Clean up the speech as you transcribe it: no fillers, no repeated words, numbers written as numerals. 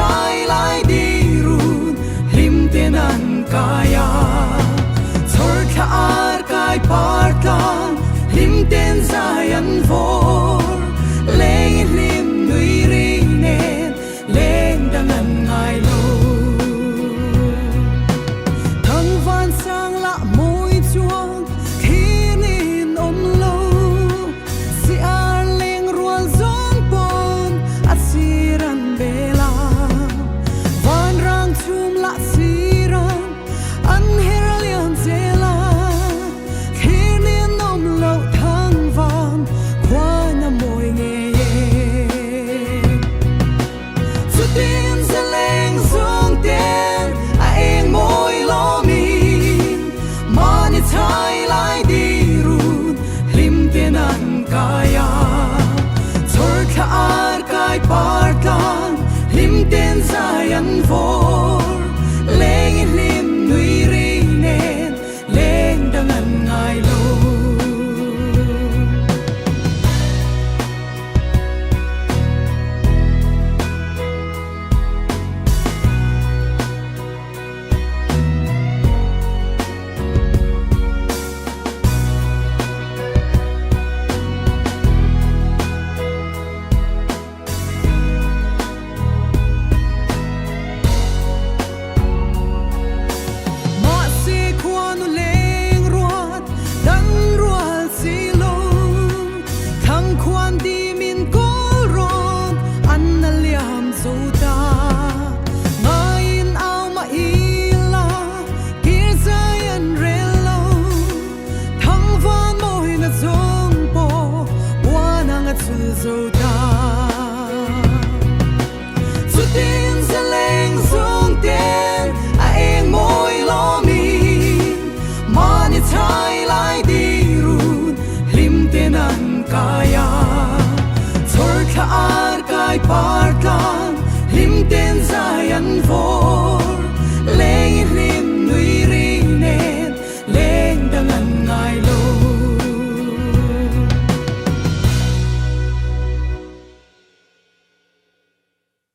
chai lai di run lim tenan kaya thor kha ar kai par kan lim ten zayan vor leng lim nui ri nen leng dangan ngai lo thang van sang la moi chuang thiên in om lo si ar leng rual zong pon asiran bela van rang chum la siran an heralian zela thiên in om lo thang van qua na moi nghe su tin se leng zong ten a eng moi lo min mani chai lai di run lim tenan kaya thor kha ar kai par kan lim ten zayan vo